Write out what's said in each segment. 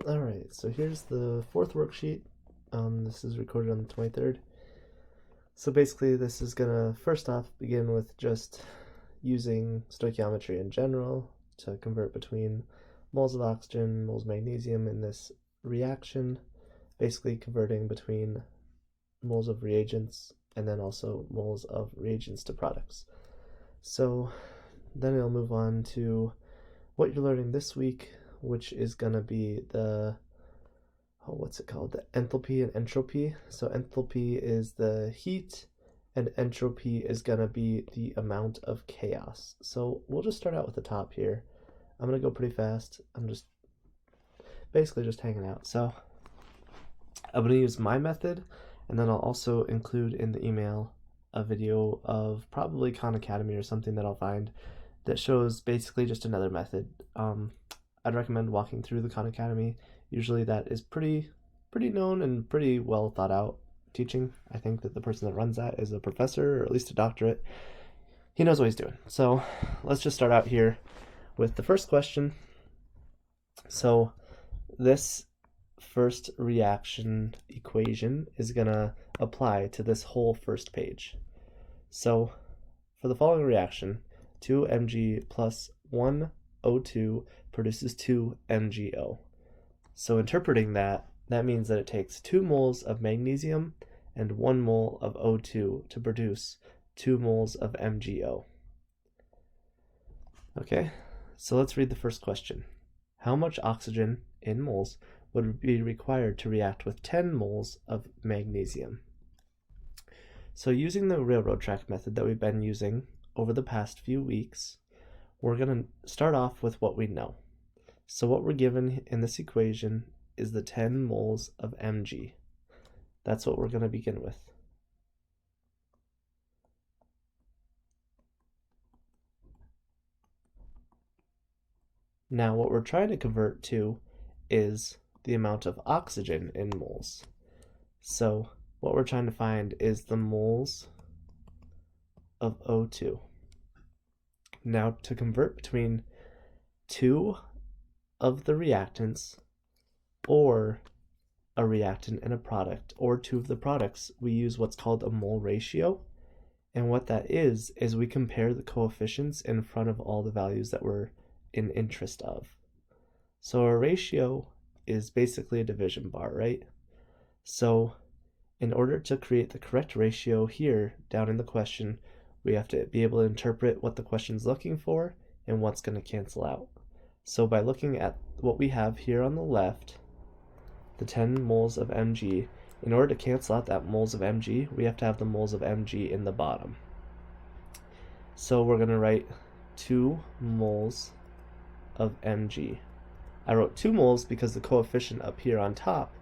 Alright, so here's the fourth worksheet. This is recorded on the 23rd. So basically this is gonna first off begin with just using stoichiometry in general to convert between moles of oxygen, moles of magnesium in this reaction, basically converting between moles of reagents and then also moles of reagents to products. So then it'll move on to what you're learning this week, which is going to be the, what's it called? The enthalpy and entropy. So enthalpy is the heat, and entropy is going to be the amount of chaos. So we'll just start out with the top here. I'm going to go pretty fast. I'm just basically just hanging out. So I'm going to use my method, and then I'll also include in the email a video of probably Khan Academy or something that I'll find that shows basically just another method. I'd recommend walking through the Khan Academy. Usually that is pretty known and pretty well thought out teaching. I think that the person that runs that is a professor or at least a doctorate. He knows what he's doing. So let's just start out here with the first question. So this first reaction equation is gonna apply to this whole first page. So for the following reaction, 2 Mg plus 1 O2 produces 2 MgO. So interpreting that means that it takes 2 moles of magnesium and 1 mole of O2 to produce 2 moles of MgO. Okay, so let's read the first question. How much oxygen in moles would be required to react with 10 moles of magnesium? So using the railroad track method that we've been using over the past few weeks, we're going to start off with what we know. So what we're given in this equation is the 10 moles of Mg. That's what we're going to begin with. Now what we're trying to convert to is the amount of oxygen in moles. So what we're trying to find is the moles of O2. Now to convert between two of the reactants or a reactant and a product, or two of the products, we use what's called a mole ratio. And what that is we compare the coefficients in front of all the values that we're in interest of. So a ratio is basically a division bar, right? So in order to create the correct ratio here down in the question, we have to be able to interpret what the question's looking for and what's going to cancel out. So by looking at what we have here on the left, the 10 moles of Mg, in order to cancel out that moles of Mg, we have to have the moles of Mg in the bottom. So we're going to write 2 moles of Mg. I wrote 2 moles because the coefficient up here on top,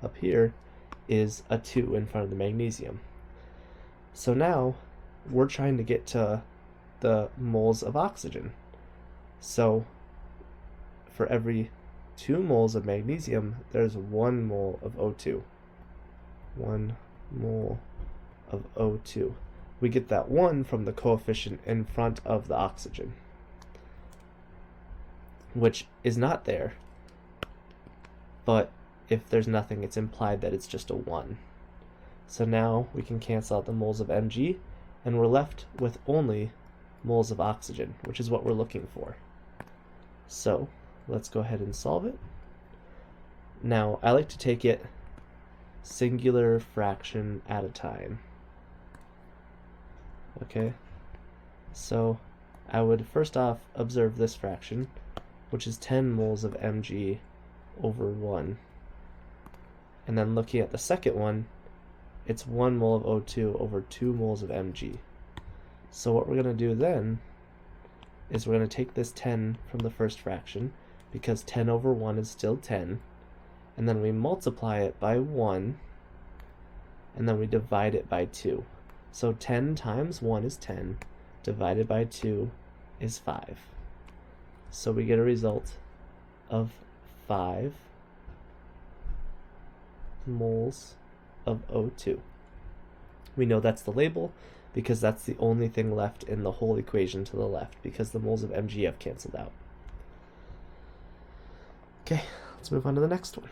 up here, is a 2 in front of the magnesium. So now we're trying to get to the moles of oxygen. So for every 2 moles of magnesium, there's 1 mole of O2. 1 mole of O2. We get that 1 from the coefficient in front of the oxygen, which is not there. But if there's nothing, it's implied that it's just a 1. So now we can cancel out the moles of Mg, and we're left with only moles of oxygen, which is what we're looking for. So let's go ahead and solve it. Now, I like to take it singular fraction at a time. Okay, so I would first off observe this fraction, which is 10 moles of Mg over 1. And then looking at the second one, it's 1 mole of O2 over 2 moles of Mg. So what we're going to do then is we're going to take this 10 from the first fraction, because 10 over 1 is still 10, and then we multiply it by 1, and then we divide it by 2. So 10 times 1 is 10, divided by 2 is 5. So we get a result of 5 moles of O2. We know that's the label because that's the only thing left in the whole equation to the left, because the moles of Mg have canceled out. Okay, Let's move on to the next one.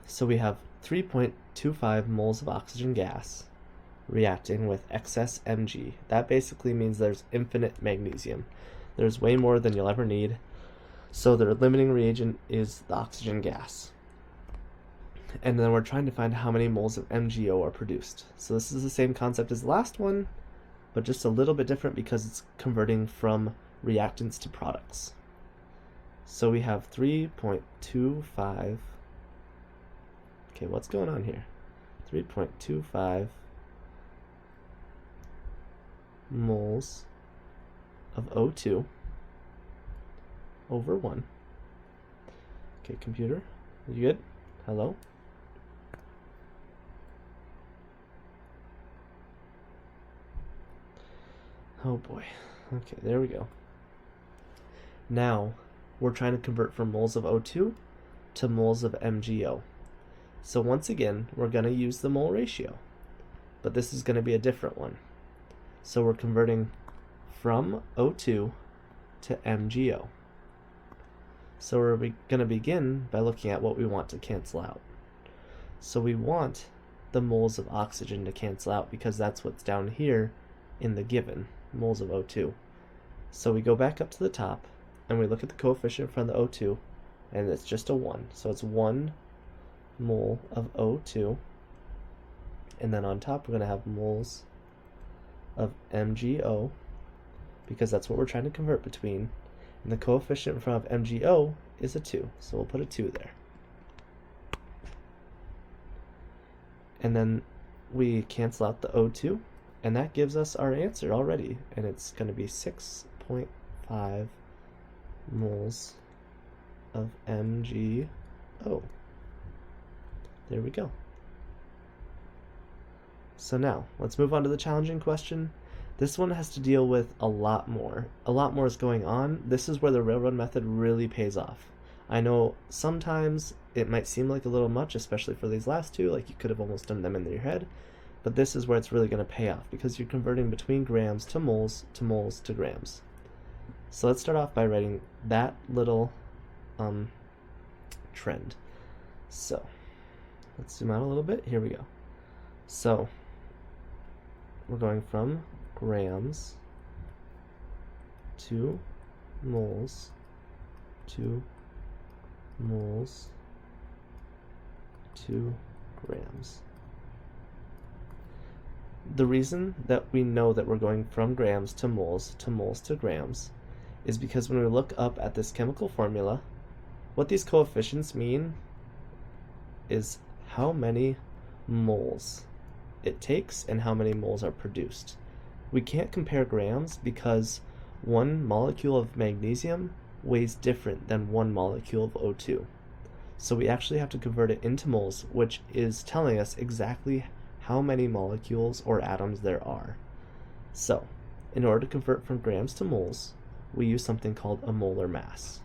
So we have 3.25 moles of oxygen gas reacting with excess Mg. That basically means there's infinite magnesium. There's way more than you'll ever need. So the limiting reagent is the oxygen gas. And then we're trying to find how many moles of MgO are produced. So this is the same concept as the last one, but just a little bit different because it's converting from reactants to products. So we have 3.25. Okay, what's going on here? 3.25 moles of O2 over 1. Okay, computer, you good? Hello? Oh boy. Okay, there we go. Now, we're trying to convert from moles of O2 to moles of MgO. So once again, we're going to use the mole ratio, but this is going to be a different one. So we're converting from O2 to MgO. So we're going to begin by looking at what we want to cancel out. So we want the moles of oxygen to cancel out because that's what's down here in the given, moles of O2. So we go back up to the top and we look at the coefficient from the O2 and it's just a 1. So it's 1 mole of O2, and then on top we're going to have moles of MgO because that's what we're trying to convert between, and the coefficient in front of MgO is a 2, so we'll put a 2 there. And then we cancel out the O2, and that gives us our answer already, and it's going to be 6.5 moles of MgO. There we go. So now, let's move on to the challenging question. This one has to deal with a lot more. A lot more is going on. This is where the railroad method really pays off. I know sometimes it might seem like a little much, especially for these last two, like you could have almost done them in your head, but this is where it's really going to pay off because you're converting between grams to moles to grams. So let's start off by writing that little trend. So let's zoom out a little bit. Here we go. So we're going from grams to moles to moles to grams. The reason that we know that we're going from grams to moles to grams is because when we look up at this chemical formula, what these coefficients mean is how many moles it takes and how many moles are produced. We can't compare grams because one molecule of magnesium weighs different than one molecule of O2. So we actually have to convert it into moles, which is telling us exactly how many molecules or atoms there are. So, in order to convert from grams to moles, we use something called a molar mass.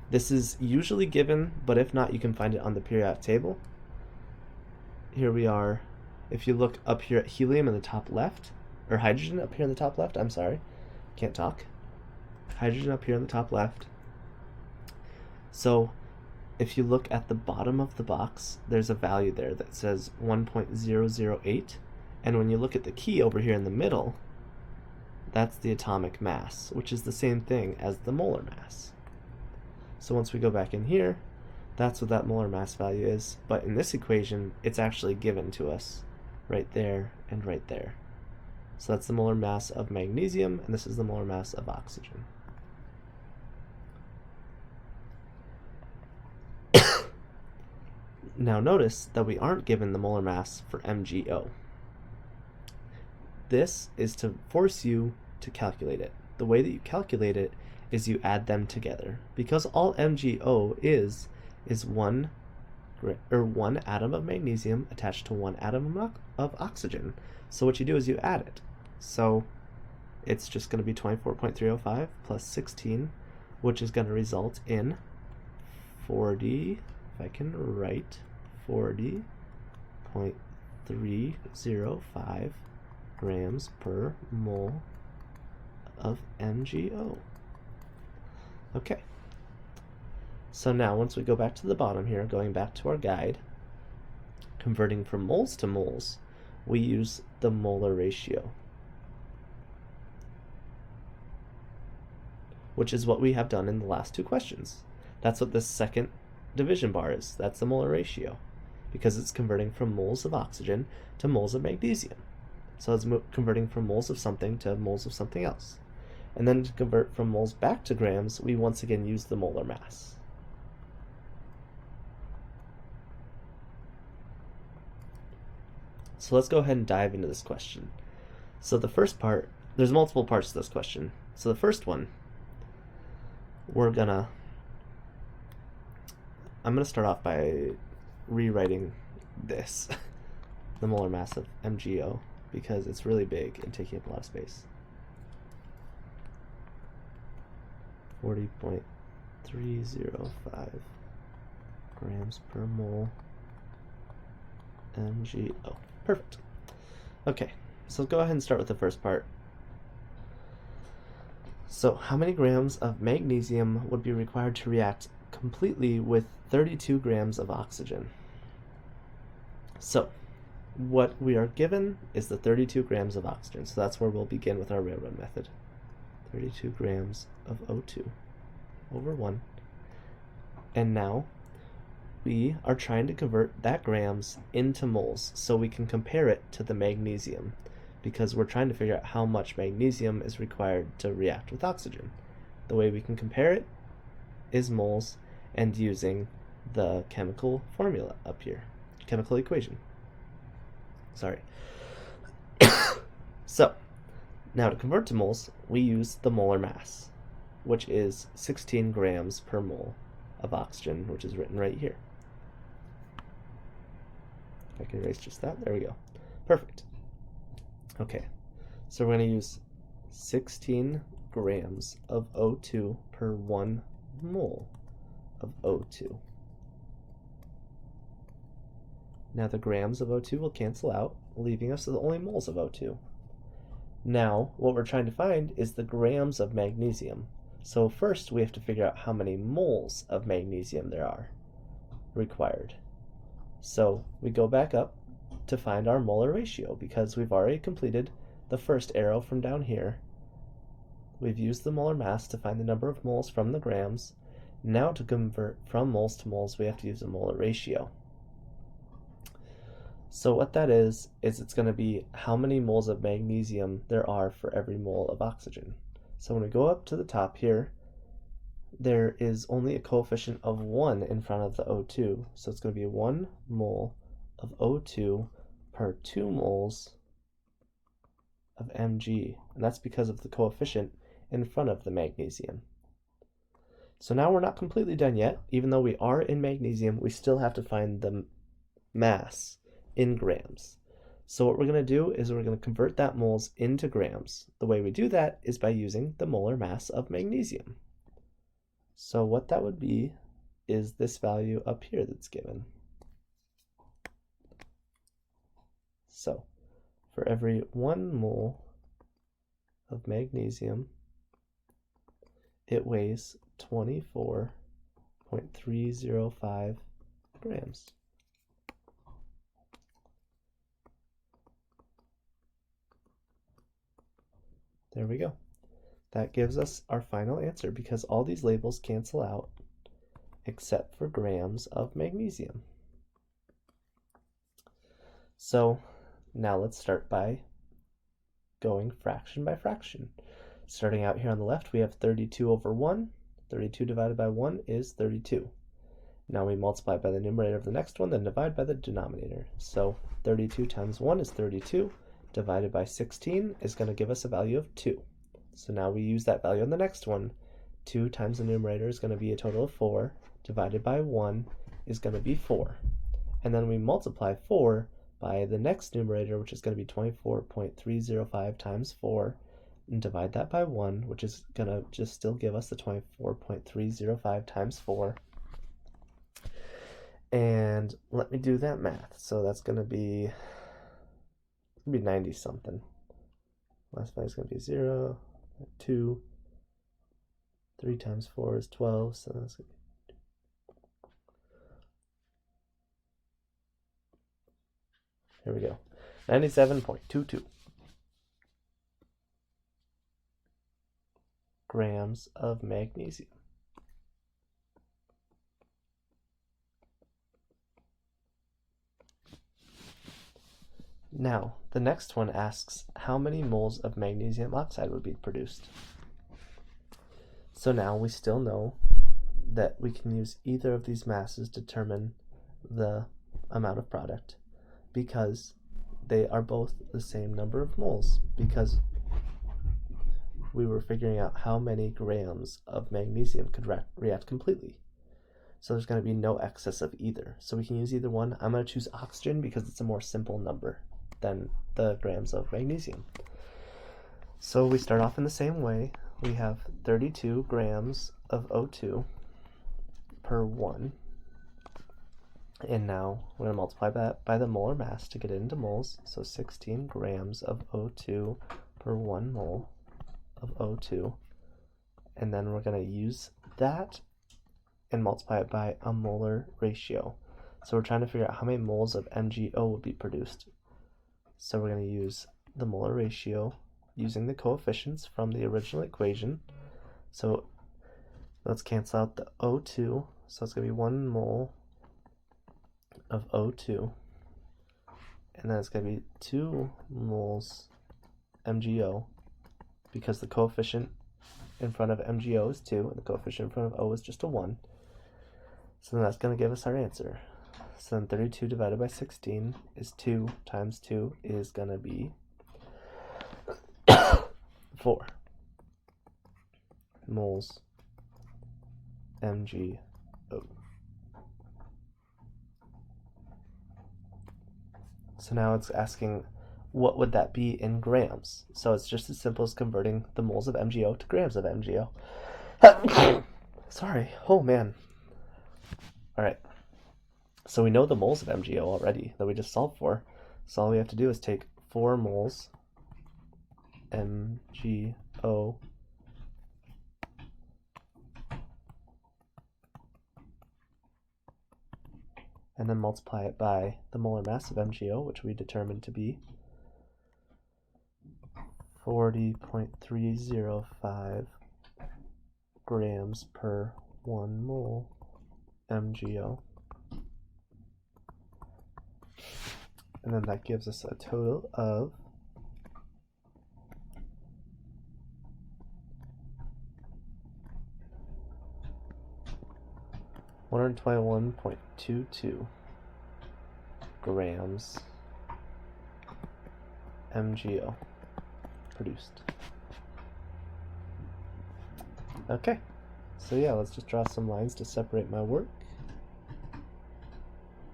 This is usually given, but if not, you can find it on the periodic table. Here we are. If you look up here at helium in the top left, or hydrogen up here in the top left, I'm sorry, can't talk. Hydrogen up here in the top left. So if you look at the bottom of the box, there's a value there that says 1.008, and when you look at the key over here in the middle, that's the atomic mass, which is the same thing as the molar mass. So once we go back in here, that's what that molar mass value is, but in this equation, it's actually given to us right there and right there. So that's the molar mass of magnesium, and this is the molar mass of oxygen. Now notice that we aren't given the molar mass for MgO. This is to force you to calculate it. The way that you calculate it is you add them together. Because all MgO is one atom of magnesium attached to one atom of oxygen. So what you do is you add it. So it's just going to be 24.305 plus 16, which is going to result in 40, if I can write, 40.305 grams per mole of MgO. Okay. So now once we go back to the bottom here, going back to our guide, converting from moles to moles, we use the molar ratio, which is what we have done in the last two questions. That's what this second division bar is. That's the molar ratio, because it's converting from moles of oxygen to moles of magnesium. So it's converting from moles of something to moles of something else. And then to convert from moles back to grams, we once again use the molar mass. So let's go ahead and dive into this question. So the first part, there's multiple parts to this question. So the first one, I'm gonna start off by rewriting this, the molar mass of MgO, because it's really big and taking up a lot of space. 40.305 grams per mole MgO. Perfect. Okay, so go ahead and start with the first part. So how many grams of magnesium would be required to react completely with 32 grams of oxygen? So what we are given is the 32 grams of oxygen. So that's where we'll begin with our railroad method. 32 grams of O2 over 1. And now we are trying to convert that grams into moles so we can compare it to the magnesium, because we're trying to figure out how much magnesium is required to react with oxygen. The way we can compare it is moles and using the chemical formula up here, chemical equation. Sorry. So now to convert to moles, we use the molar mass, which is 16 grams per mole of oxygen, which is written right here. I can erase just that. There we go. Perfect. Okay, so we're going to use 16 grams of O2 per 1 mole of O2. Now the grams of O2 will cancel out, leaving us with only moles of O2. Now, what we're trying to find is the grams of magnesium. So first we have to figure out how many moles of magnesium there are required. So we go back up to find our molar ratio, because we've already completed the first arrow from down here. We've used the molar mass to find the number of moles from the grams. Now to convert from moles to moles, we have to use a molar ratio. So what that is it's going to be how many moles of magnesium there are for every mole of oxygen. So when we go up to the top here, there is only a coefficient of 1 in front of the O2. So it's going to be 1 mole of O2 per 2 moles of Mg. And that's because of the coefficient in front of the magnesium. So now we're not completely done yet. Even though we are in magnesium, we still have to find the mass in grams. So what we're going to do is we're going to convert that moles into grams. The way we do that is by using the molar mass of magnesium. So what that would be is this value up here that's given. So for every 1 mole of magnesium, it weighs 24.305 grams. There we go. That gives us our final answer, because all these labels cancel out except for grams of magnesium. So now let's start by going fraction by fraction. Starting out here on the left, we have 32 over 1. 32 divided by 1 is 32. Now we multiply by the numerator of the next one, then divide by the denominator. So 32 times 1 is 32, divided by 16 is going to give us a value of 2. So now we use that value on the next one. 2 times the numerator is going to be a total of 4, divided by 1 is going to be 4. And then we multiply 4 by the next numerator, which is going to be 24.305 times 4, and divide that by 1, which is going to just still give us the 24.305 times 4. And let me do that math. So that's going to be 90 something. Last value is going to be 0, 2, 3 times 4 is 12, so that's going to be here we go. 97.22 grams of magnesium. Now, the next one asks how many moles of magnesium oxide would be produced. So now we still know that we can use either of these masses to determine the amount of product because they are both the same number of moles, because we were figuring out how many grams of magnesium could react completely. So there's going to be no excess of either. So we can use either one. I'm going to choose oxygen because it's a more simple number than the grams of magnesium. So we start off in the same way. We have 32 grams of O2 per 1. And now we're going to multiply that by the molar mass to get it into moles. So 16 grams of O2 per 1 mole of O2. And then we're going to use that and multiply it by a molar ratio. So we're trying to figure out how many moles of MgO would be produced. So we're going to use the molar ratio using the coefficients from the original equation. So let's cancel out the O2. So it's going to be 1 mole of O2. And then it's going to be 2 moles MgO, because the coefficient in front of MgO is 2 and the coefficient in front of O is just a 1. So then that's going to give us our answer. So then 32 divided by 16 is 2 times 2 is going to be 4 moles MgO. So now it's asking what would that be in grams. So it's just as simple as converting the moles of MgO to grams of MgO. Sorry, oh man. All right, so we know the moles of MgO already that we just solved for. So all we have to do is take 4 moles MgO and then multiply it by the molar mass of MgO, which we determined to be 40.305 grams per 1 mole MgO. And then that gives us a total of 121.22 grams MgO produced. Okay, so yeah, let's just draw some lines to separate my work.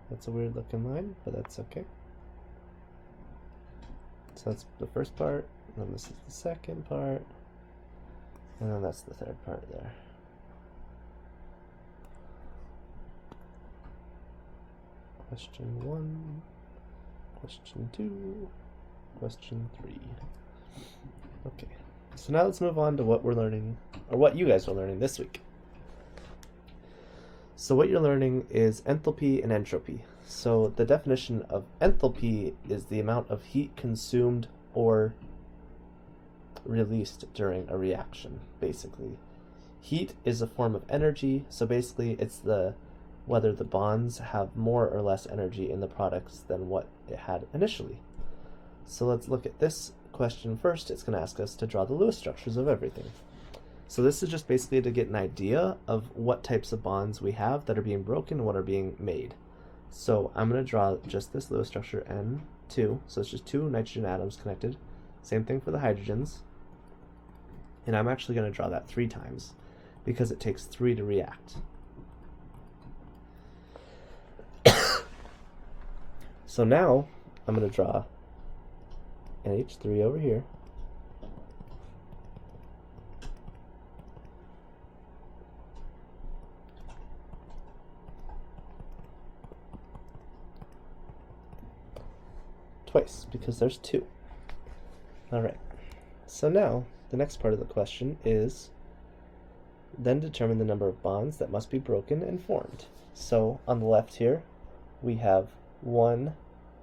That's a weird looking line, but that's okay. So that's the first part, and then this is the second part, and then that's the third part there. Question 1, question 2, question 3. Okay, so now let's move on to what we're learning, or what you guys are learning this week. So what you're learning is enthalpy and entropy. So the definition of enthalpy is the amount of heat consumed or released during a reaction, basically. Heat is a form of energy, so basically it's whether the bonds have more or less energy in the products than what it had initially. So let's look at this question first. It's going to ask us to draw the Lewis structures of everything. So this is just basically to get an idea of what types of bonds we have that are being broken and what are being made. So I'm going to draw just this Lewis structure N2, so it's just 2 nitrogen atoms connected. Same thing for the hydrogens. And I'm actually going to draw that 3 times because it takes 3 to react. So now I'm going to draw NH3 over here. Twice, because there's 2. Alright, so now the next part of the question is Then determine the number of bonds that must be broken and formed. So on the left here, we have one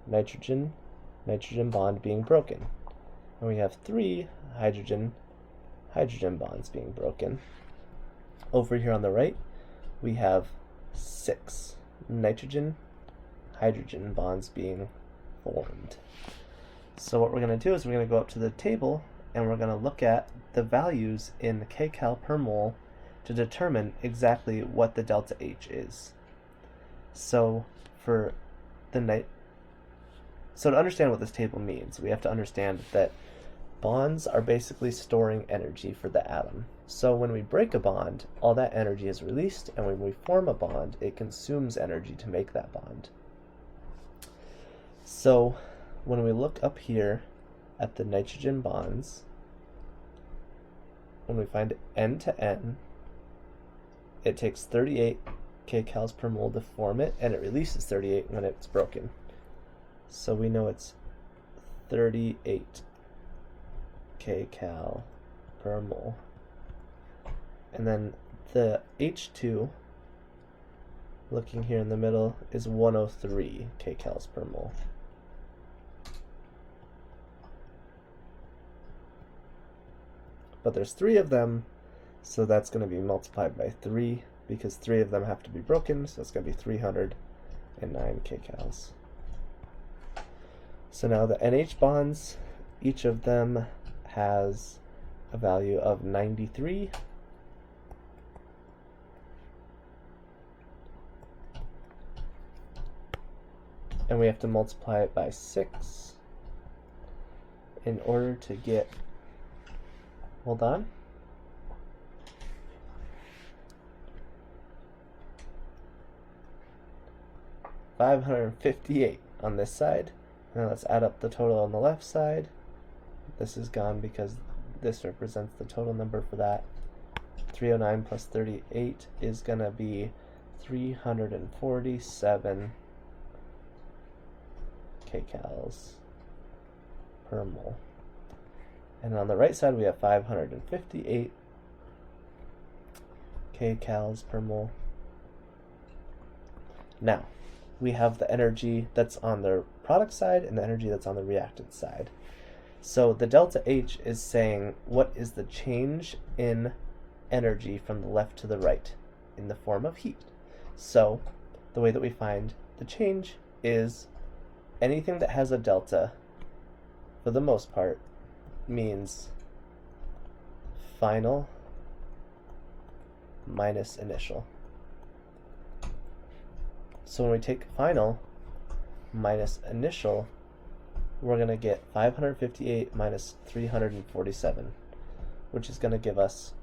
nitrogen bond being broken. And we have 3 hydrogen bonds being broken. Over here on the right, we have 6 nitrogen hydrogen bonds being formed. So what we're going to do is we're going to go up to the table and we're going to look at the values in kcal per mole to determine exactly what the delta H is. So for to understand what this table means, we have to understand that bonds are basically storing energy for the atom. So when we break a bond, all that energy is released, and when we form a bond, it consumes energy to make that bond. So when we look up here at the nitrogen bonds, when we find N to N, it takes 38 kcals per mole to form it, and it releases 38 when it's broken. So we know it's 38 kcal per mole. And then the H2, looking here in the middle, is 103 kcals per mole. But there's 3 of them, so that's going to be multiplied by 3, because 3 of them have to be broken, so it's going to be 309 kcals. So now the NH bonds, each of them has a value of 93. And we have to multiply it by 6 in order to get, hold on, $558 on this side. Now let's add up the total on the left side. This is gone because this represents the total number for that. 309 plus 38 is going to be 347 kcals per mole. And on the right side we have 558 kcals per mole. Now, we have the energy that's on the product side and the energy that's on the reactant side. So the delta H is saying what is the change in energy from the left to the right in the form of heat. So the way that we find the change is anything that has a delta, for the most part, means final minus initial. So when we take final minus initial, we're going to get 558 minus 347, which is going to give us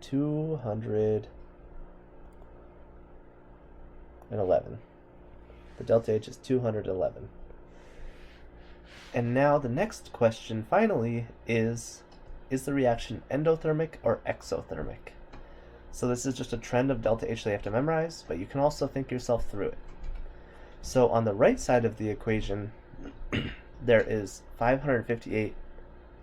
211. The delta H is 211. And now the next question, finally, is the reaction endothermic or exothermic? So this is just a trend of delta H that you have to memorize, but you can also think yourself through it. So on the right side of the equation, there is 558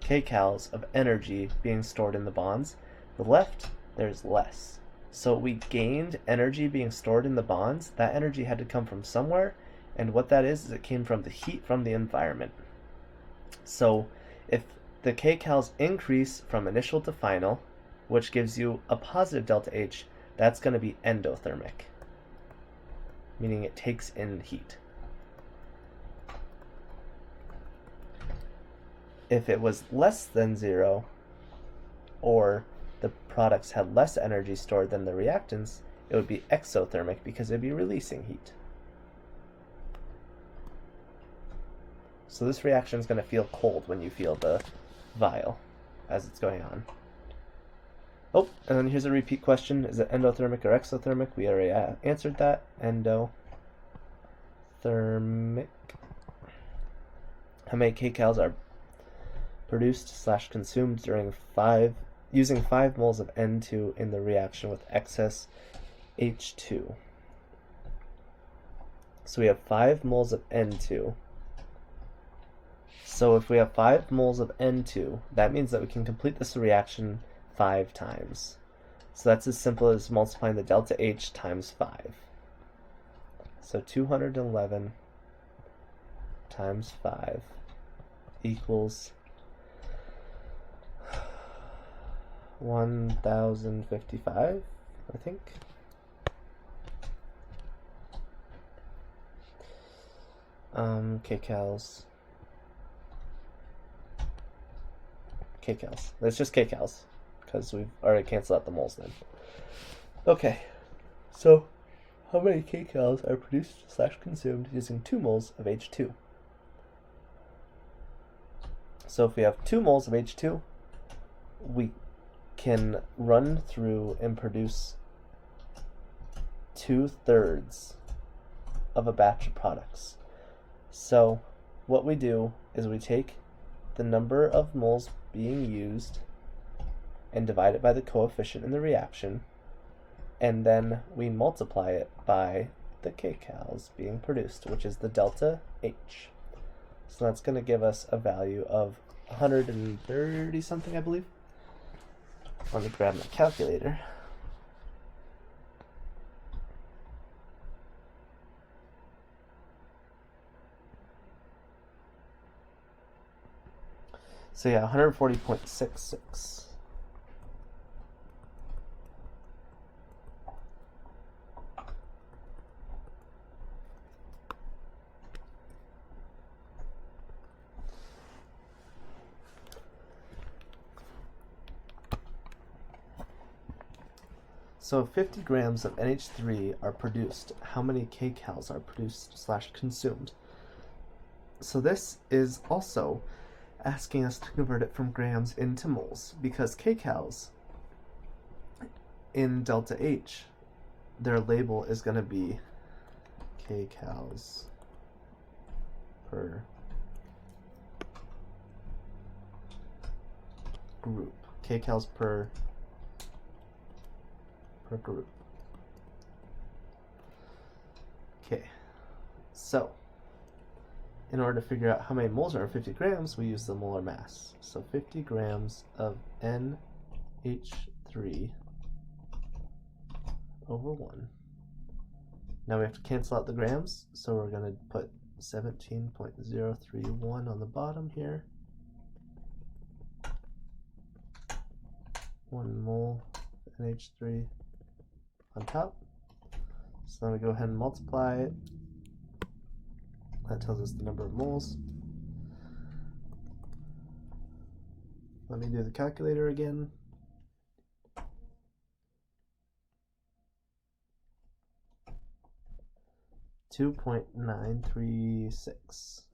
kcals of energy being stored in the bonds. The left, there's less. So we gained energy being stored in the bonds. That energy had to come from somewhere, and what that is it came from the heat from the environment. So if the kcals increase from initial to final, which gives you a positive delta H, that's going to be endothermic, meaning it takes in heat. If it was less than 0, or the products had less energy stored than the reactants, it would be exothermic because it would be releasing heat. So this reaction is going to feel cold when you feel the vial as it's going on. Oh, and then here's a repeat question. Is it endothermic or exothermic? We already answered that. Endothermic. How many kcals are produced/consumed during using 5 moles of N2 in the reaction with excess H2? So we have 5 moles of N2. So if we have 5 moles of N2, that means that we can complete this reaction 5 times. So that's as simple as multiplying the delta H times 5. So 211 times 5 equals 1055, I think. kcals. It's just kcals, because we've already canceled out the moles then. Okay, so how many kcals are produced/consumed using 2 moles of H2? So if we have 2 moles of H2, we can run through and produce 2/3 of a batch of products. So what we do is we take the number of moles being used and divide it by the coefficient in the reaction, and then we multiply it by the kcals being produced, which is the delta H. So that's going to give us a value of 130 something, I believe. Let me grab my calculator. So yeah, 140.66. So if 50 grams of NH3 are produced, how many kcals are produced/consumed? So this is also asking us to convert it from grams into moles, because kcals in delta H, their label is going to be kcals per group. Kcals per group. Okay, so in order to figure out how many moles are in 50 grams, we use the molar mass. So 50 grams of NH3 over 1. Now we have to cancel out the grams, so we're going to put 17.031 on the bottom here. 1 mole NH3 on top. So then we go ahead and multiply it. That tells us the number of moles. Let me do the calculator again. $2.936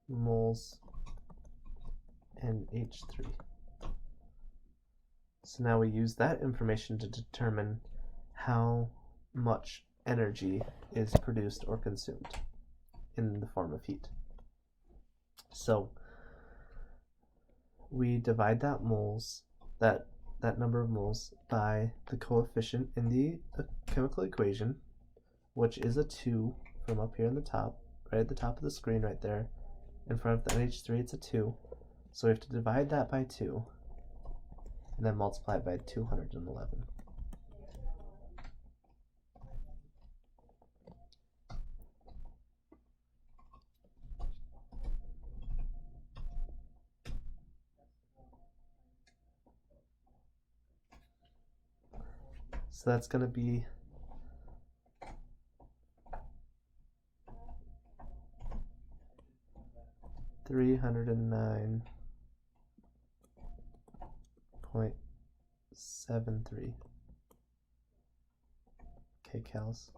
moles NH3. So now we use that information to determine how much energy is produced or consumed in the form of heat. So we divide that number of moles by the coefficient in the chemical equation, which is a 2 from up here in the top, right at the top of the screen right there. In front of the NH3 it's a 2. So we have to divide that by 2 and then multiply it by 211. So that's going to be 309.73 kcals.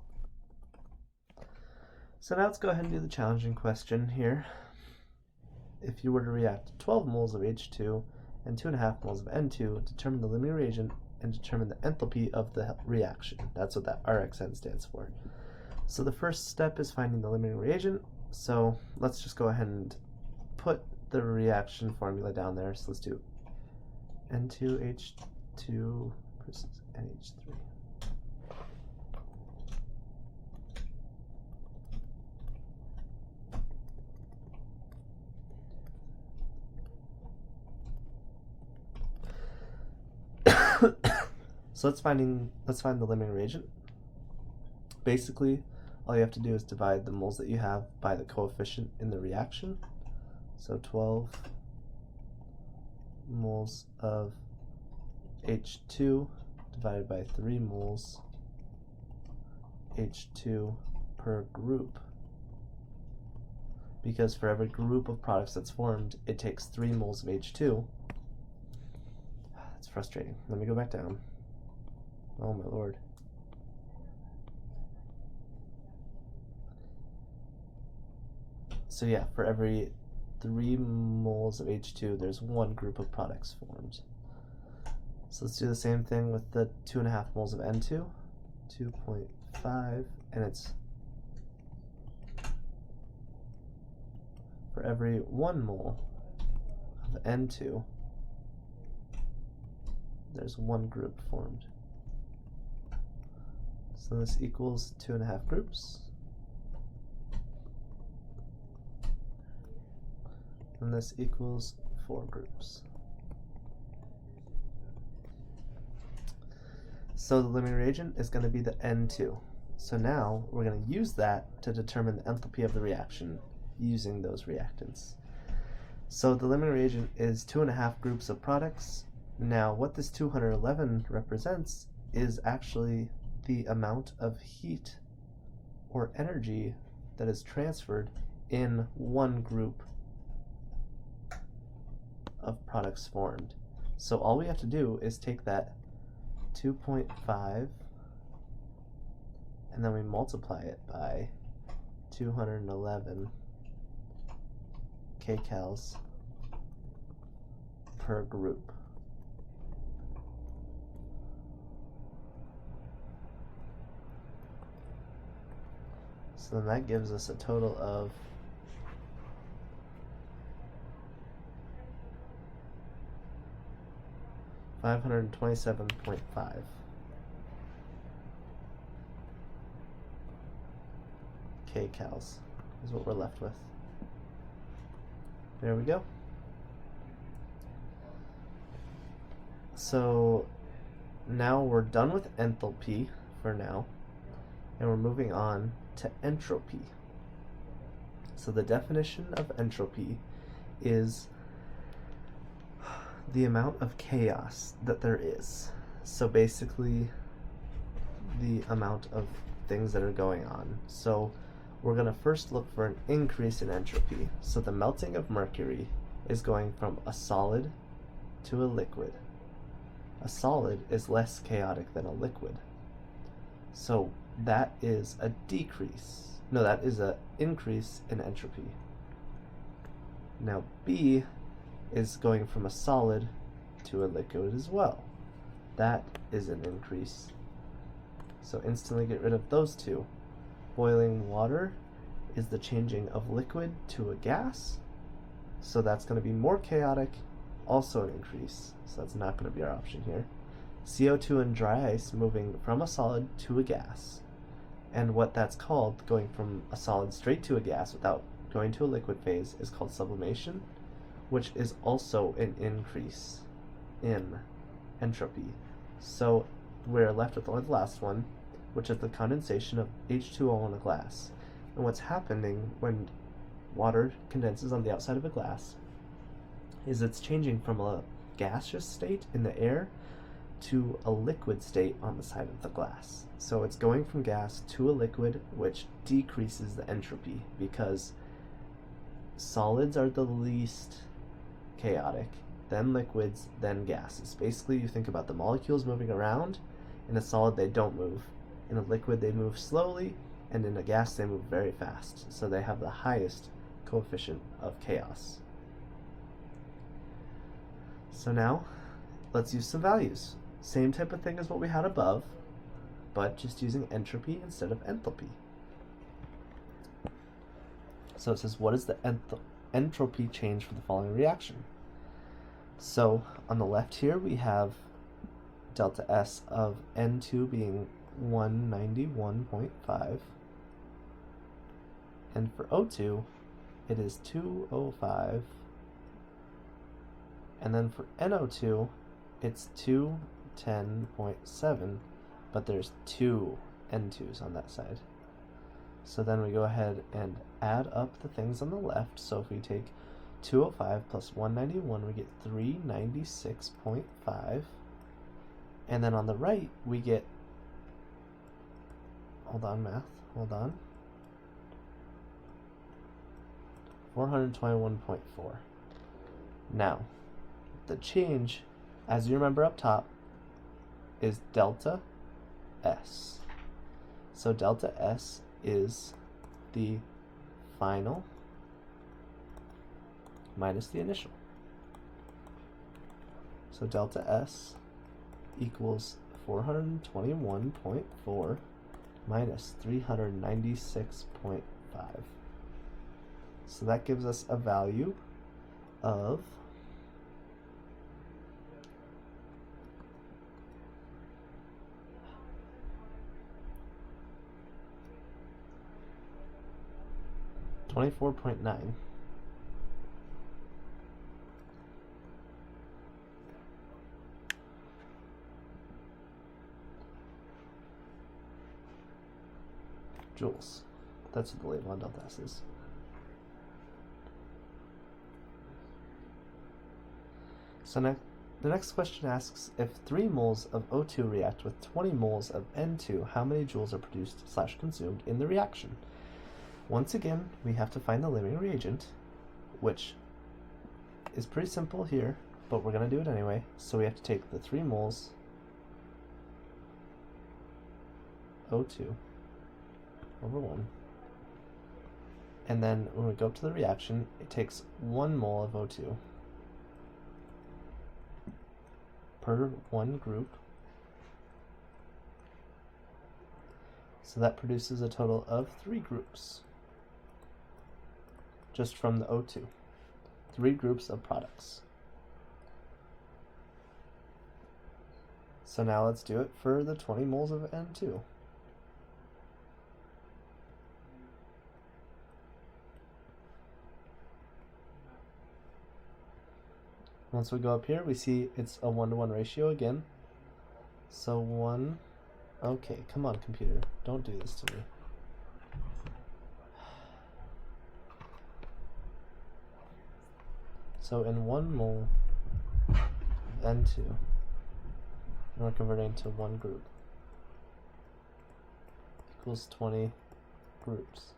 So now let's go ahead and do the challenging question here. If you were to react 12 moles of H2 and 2.5 moles of N2, determine the limiting reagent and determine the enthalpy of the reaction. That's what that RxN stands for. So the first step is finding the limiting reagent. So let's just go ahead and put the reaction formula down there. So let's do N2H2 versus NH3. So let's find the limiting reagent. Basically, all you have to do is divide the moles that you have by the coefficient in the reaction. So 12 moles of H2 divided by 3 moles H2 per group. Because for every group of products that's formed, it takes 3 moles of H2. That's frustrating. Let me go back down. Oh my lord. So yeah, for every 3 moles of H2, there's 1 group of products formed. So let's do the same thing with the 2.5 moles of N2. 2.5, and it's for every 1 mole of N2, there's 1 group formed. So this equals 2.5 groups. And this equals 4 groups. So the limiting reagent is going to be the N2. So now we're going to use that to determine the enthalpy of the reaction using those reactants. So the limiting reagent is 2.5 groups of products. Now what this 211 represents is actually the amount of heat or energy that is transferred in 1 group of products formed. So all we have to do is take that 2.5 and then we multiply it by 211 kcals per group. So then that gives us a total of 527.5 kcals is what we're left with. There we go. So now we're done with enthalpy for now, and we're moving on to entropy. So the definition of entropy is the amount of chaos that there is. So basically the amount of things that are going on. So we're going to first look for an increase in entropy. So the melting of mercury is going from a solid to a liquid. A solid is less chaotic than a liquid. So that is a decrease. No, that is an increase in entropy. Now B is going from a solid to a liquid as well. That is an increase. So instantly get rid of those two. Boiling water is the changing of liquid to a gas. So that's going to be more chaotic, also an increase. So that's not going to be our option here. CO2 and dry ice moving from a solid to a gas. And what that's called, going from a solid straight to a gas without going to a liquid phase, is called sublimation, which is also an increase in entropy. So we're left with only the last one, which is the condensation of H2O in a glass. And what's happening when water condenses on the outside of a glass is it's changing from a gaseous state in the air to a liquid state on the side of the glass. So it's going from gas to a liquid, which decreases the entropy because solids are the least chaotic, then liquids, then gases. Basically, you think about the molecules moving around. In a solid, they don't move. In a liquid, they move slowly, and in a gas, they move very fast. So they have the highest coefficient of chaos. So now, let's use some values. Same type of thing as what we had above, but just using entropy instead of enthalpy. So it says, what is the entropy change for the following reaction? So on the left here we have delta S of N2 being 191.5, and for O2 it is 205, and then for NO2 it's 2 10.7, but there's 2 N2s on that side. So then we go ahead and add up the things on the left. So if we take 205 plus 191, we get 396.5. And then on the right, we get, hold on, 421.4. Now, the change, as you remember up top, is delta S. So delta S is the final minus the initial. So delta S equals 421.4 minus 396.5. So that gives us a value of 24.9. joules. That's what the label on delta S is. So the next question asks, if 3 moles of O2 react with 20 moles of N2, how many joules are produced/consumed in the reaction? Once again, we have to find the limiting reagent, which is pretty simple here, but we're going to do it anyway. So we have to take the 3 moles O2 over 1. And then when we go up to the reaction, it takes 1 mole of O2 per 1 group. So that produces a total of 3 groups just from the O2. 3 groups of products. So now let's do it for the 20 moles of N2. Once we go up here, we see it's a 1-to-1 ratio again. So 1, okay, come on computer, don't do this to me. So in 1 mole of N2, we're converting to 1 group, equals 20 groups.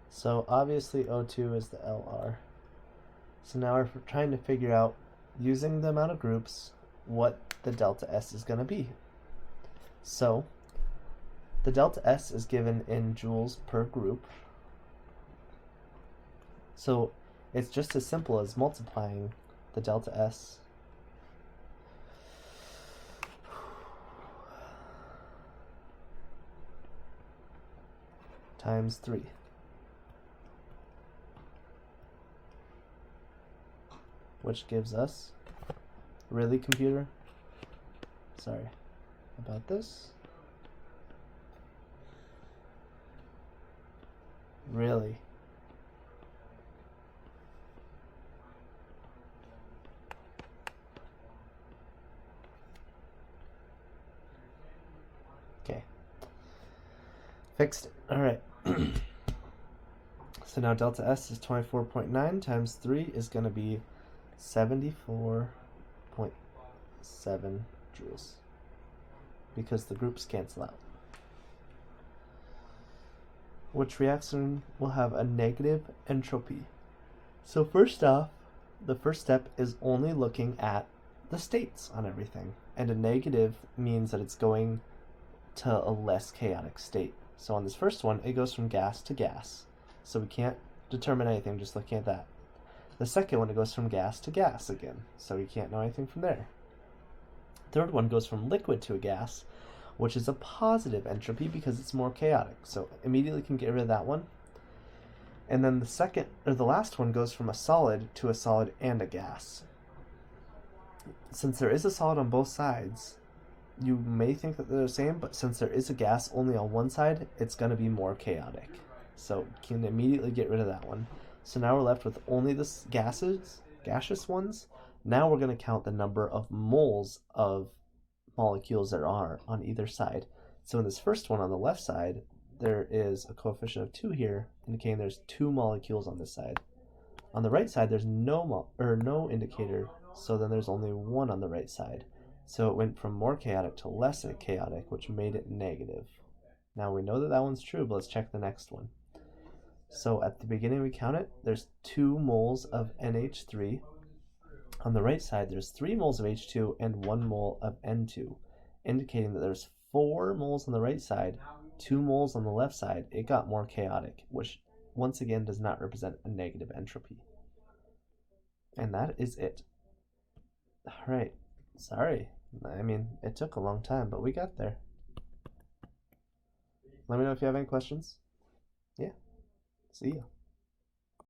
So obviously O2 is the LR. So now we're trying to figure out, using the amount of groups, what the delta S is going to be. So the delta S is given in joules per group. So it's just as simple as multiplying the delta S times 3. Which gives us, really computer? Sorry about this. Really? Okay. Fixed it. All right. So now delta S is 24.9 times 3 is going to be 74.7 joules, because the groups cancel out. Which reaction will have a negative entropy? So first off, the first step is only looking at the states on everything, and a negative means that it's going to a less chaotic state. So on this first one, it goes from gas to gas, so we can't determine anything just looking at that. The second one, it goes from gas to gas again, so we can't know anything from there. Third one goes from liquid to a gas, which is a positive entropy because it's more chaotic, so immediately can get rid of that one. And then the last one goes from a solid to a solid and a gas. Since there is a solid on both sides, you may think that they're the same, but since there is a gas only on one side, it's going to be more chaotic. So can immediately get rid of that one. So now we're left with only the gaseous ones Now we're going to count the number of moles of molecules there are on either side. So in this first one on the left side, there is a coefficient of 2 here, indicating there's 2 molecules on this side. On the right side, there's no indicator, so then there's only 1 on the right side. So it went from more chaotic to less chaotic, which made it negative. Now we know that that one's true, but let's check the next one. So at the beginning we count it, there's 2 moles of NH3. On the right side, there's 3 moles of H2 and 1 mole of N2, indicating that there's 4 moles on the right side, 2 moles on the left side. It got more chaotic, which once again does not represent a negative entropy. And that is it. All right, sorry. I mean, it took a long time, but we got there. Let me know if you have any questions. Yeah, see ya.